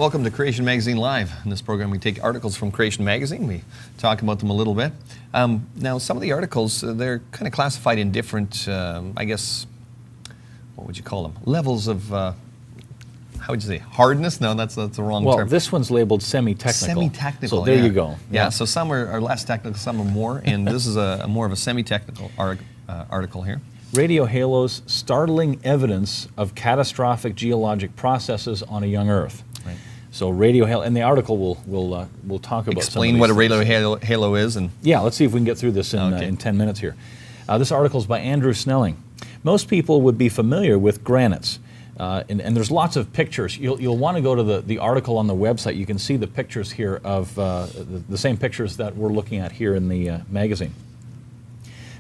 Welcome to Creation Magazine Live. In this program, we take articles from Creation Magazine. We talk about them a little bit. Now, some of the articles, they're kind of classified in different, I guess, what would you call them? Levels of, how would you say, hardness? No, that's the wrong term. Well, this one's labeled semi-technical. Semi-technical, so there you go. Yeah, so some are less technical, some are more, and this is a more of a semi-technical article here. Radiohalos, startling evidence of catastrophic geologic processes on a young Earth. Right. So radiohalo, and the article will talk about Explain what a radiohalo is. And yeah, let's see if we can get through this in 10 minutes here. This article is by Andrew Snelling. Most people would be familiar with granites. And there's lots of pictures. You'll want to go to the article on the website. You can see the pictures here of the same pictures that we're looking at here in the magazine.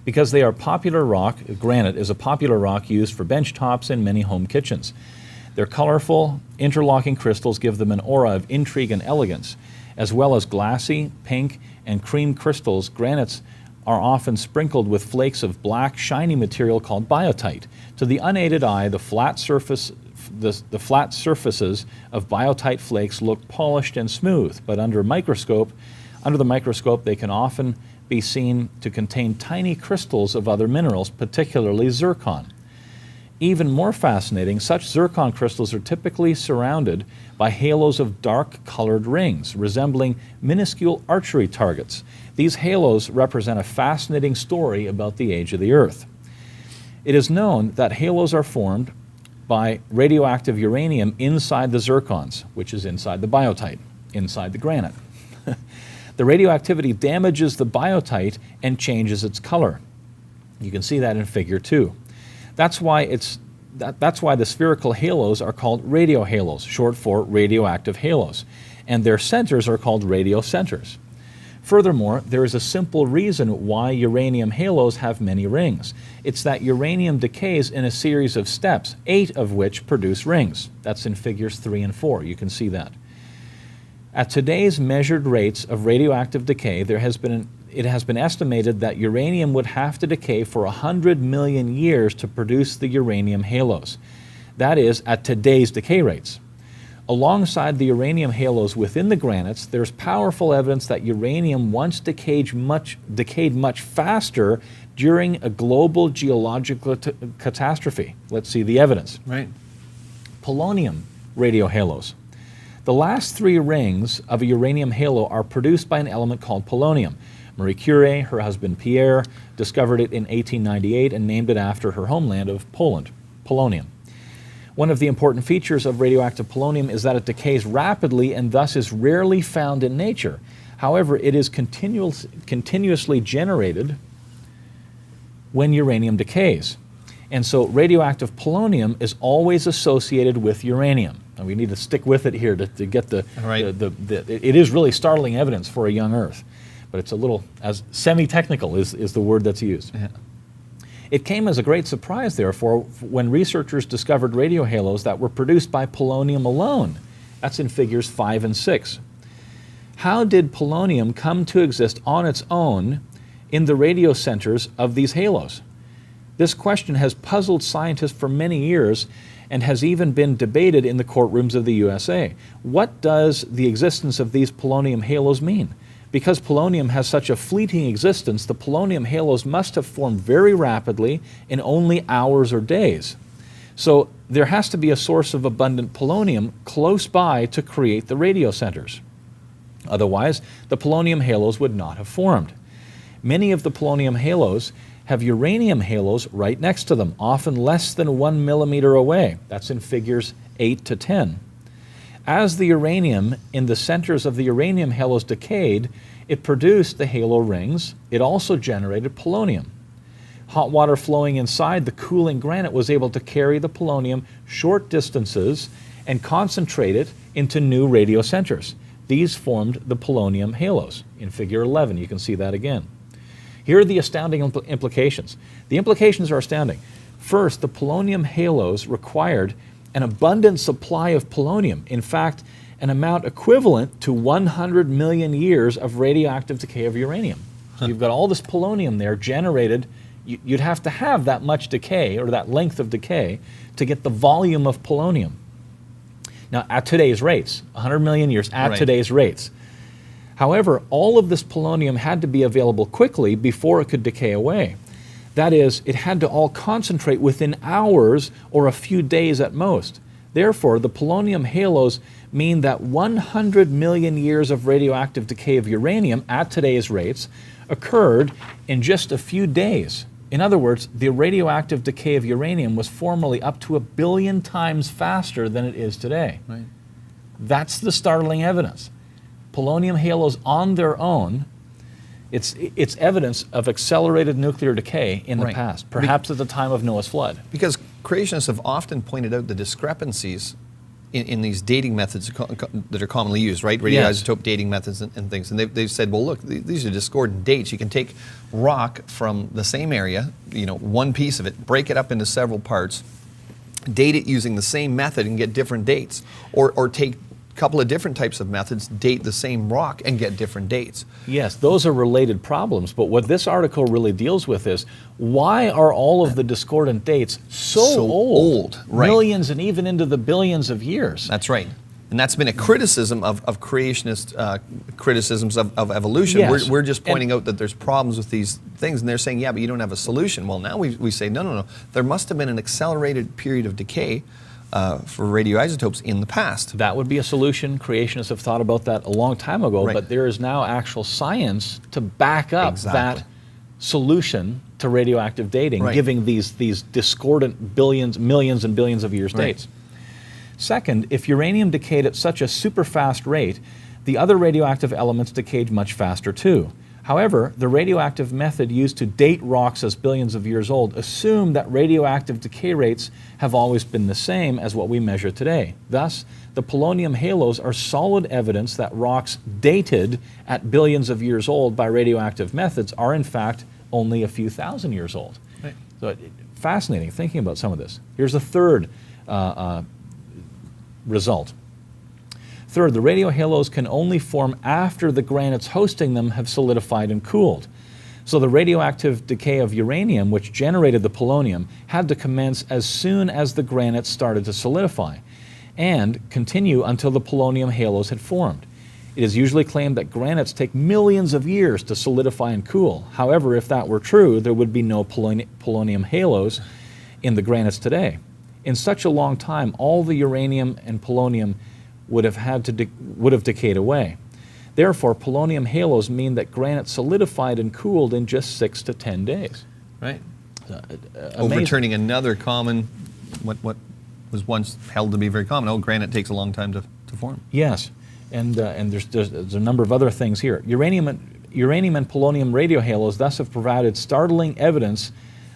Because they are popular rock, granite is a popular rock used for bench tops in many home kitchens. Their colorful, interlocking crystals give them an aura of intrigue and elegance. As well as glassy, pink, and cream crystals, granites are often sprinkled with flakes of black, shiny material called biotite. To the unaided eye, the flat surfaces of biotite flakes look polished and smooth, but under the microscope, they can often be seen to contain tiny crystals of other minerals, particularly zircon. Even more fascinating, such zircon crystals are typically surrounded by halos of dark-colored rings, resembling minuscule archery targets. These halos represent a fascinating story about the age of the Earth. It is known that halos are formed by radioactive uranium inside the zircons, which is inside the biotite, inside the granite. The radioactivity damages the biotite and changes its color. You can see that in Figure 2. That's why the spherical halos are called radiohalos, short for radioactive halos, and their centers are called radiocenters. Furthermore, there is a simple reason why uranium halos have many rings. It's that uranium decays in a series of steps, 8 of which produce rings. That's in Figures 3 and 4. You can see that. At today's measured rates of radioactive decay, it has been estimated that uranium would have to decay for 100 million years to produce the uranium halos. That is, at today's decay rates. Alongside the uranium halos within the granites, there's powerful evidence that uranium once decayed much faster during a global geological catastrophe. Let's see the evidence. Right. Polonium radiohalos. The last 3 rings of a uranium halo are produced by an element called polonium. Marie Curie, her husband Pierre, discovered it in 1898 and named it after her homeland of Poland, polonium. One of the important features of radioactive polonium is that it decays rapidly and thus is rarely found in nature. However, it is continuously generated when uranium decays. And so radioactive polonium is always associated with uranium. And we need to stick with it here to get it is really startling evidence for a young Earth. But it's a little, as semi-technical is the word that's used. Yeah. It came as a great surprise, therefore, when researchers discovered radiohalos that were produced by polonium alone. That's in Figures 5 and 6. How did polonium come to exist on its own in the radiocenters of these halos? This question has puzzled scientists for many years and has even been debated in the courtrooms of the USA. What does the existence of these polonium halos mean? Because polonium has such a fleeting existence, the polonium halos must have formed very rapidly in only hours or days. So there has to be a source of abundant polonium close by to create the radiocenters. Otherwise, the polonium halos would not have formed. Many of the polonium halos have uranium halos right next to them, often less than 1 millimeter away. That's in Figures 8 to 10. As the uranium in the centers of the uranium halos decayed, it produced the halo rings. It also generated polonium. Hot water flowing inside the cooling granite was able to carry the polonium short distances and concentrate it into new radiocenters. These formed the polonium halos. In Figure 11, you can see that again. Here are the astounding implications. The implications are astounding. First, the polonium halos required an abundant supply of polonium. In fact, an amount equivalent to 100 million years of radioactive decay of uranium. So you've got all this polonium there generated. You'd have to have that much decay, or that length of decay, to get the volume of polonium. Now, at today's rates, 100 million years at Right. today's rates. However, all of this polonium had to be available quickly before it could decay away. That is, it had to all concentrate within hours or a few days at most. Therefore, the polonium halos mean that 100 million years of radioactive decay of uranium at today's rates occurred in just a few days. In other words, the radioactive decay of uranium was formerly up to 1 billion times faster than it is today. Right. That's the startling evidence. Polonium halos on their own, it's evidence of accelerated nuclear decay in the Right. past, perhaps at the time of Noah's flood. Because creationists have often pointed out the discrepancies in these dating methods that are commonly used, right? Radioisotope dating methods and things. And they've said, well, look, these are discordant dates. You can take rock from the same area, one piece of it, break it up into several parts, date it using the same method and get different dates. Or take a couple of different types of methods, date the same rock and get different dates. Yes, those are related problems, but what this article really deals with is, why are all of the discordant dates so old? Right. Millions and even into the billions of years. That's right. And that's been a criticism of creationist criticisms of evolution. Yes. We're just pointing out that there's problems with these things, and they're saying, yeah, but you don't have a solution. Well, now we say, no. There must have been an accelerated period of decay for radioisotopes in the past. That would be a solution. Creationists have thought about that a long time ago, Right. but there is now actual science to back up Exactly. that solution to radioactive dating, Right. giving these discordant millions and billions of years Right. dates. Second, if uranium decayed at such a super fast rate, the other radioactive elements decayed much faster too. However, the radioactive method used to date rocks as billions of years old assumed that radioactive decay rates have always been the same as what we measure today. Thus, the polonium halos are solid evidence that rocks dated at billions of years old by radioactive methods are in fact only a few thousand years old. Right. So fascinating thinking about some of this. Here's the third result. Third, the radiohalos can only form after the granites hosting them have solidified and cooled. So the radioactive decay of uranium, which generated the polonium, had to commence as soon as the granites started to solidify and continue until the polonium halos had formed. It is usually claimed that granites take millions of years to solidify and cool. However, if that were true, there would be no polonium halos in the granites today. In such a long time, all the uranium and polonium would have decayed away. Therefore, polonium halos mean that granite solidified and cooled in just 6 to 10 days. Right. Amazing. Overturning another common, what was once held to be very common. Granite takes a long time to form. Yes, and there's a number of other things here. Uranium and polonium radiohalos thus have provided startling evidence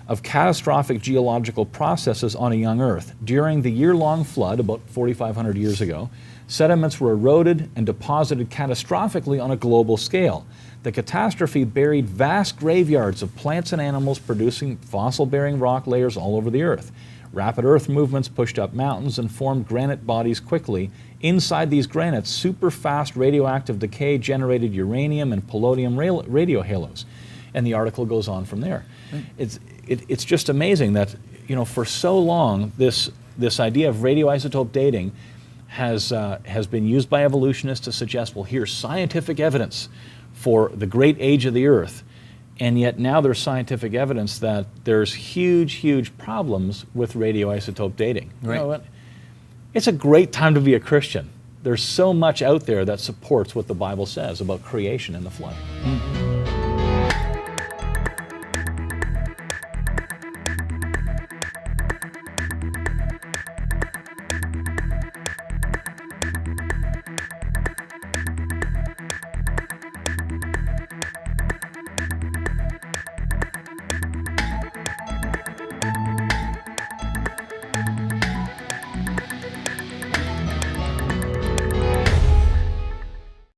of catastrophic geological processes on a young Earth. During the year-long flood, about 4,500 years ago, sediments were eroded and deposited catastrophically on a global scale. The catastrophe buried vast graveyards of plants and animals producing fossil-bearing rock layers all over the Earth. Rapid earth movements pushed up mountains and formed granite bodies quickly. Inside these granites, super-fast radioactive decay generated uranium and polonium radiohalos. And the article goes on from there. It's just amazing that, for so long, this idea of radioisotope dating has been used by evolutionists to suggest, well, here's scientific evidence for the great age of the Earth. And yet now there's scientific evidence that there's huge problems with radioisotope dating. Right. You know what? It's a great time to be a Christian. There's so much out there that supports what the Bible says about creation and the flood.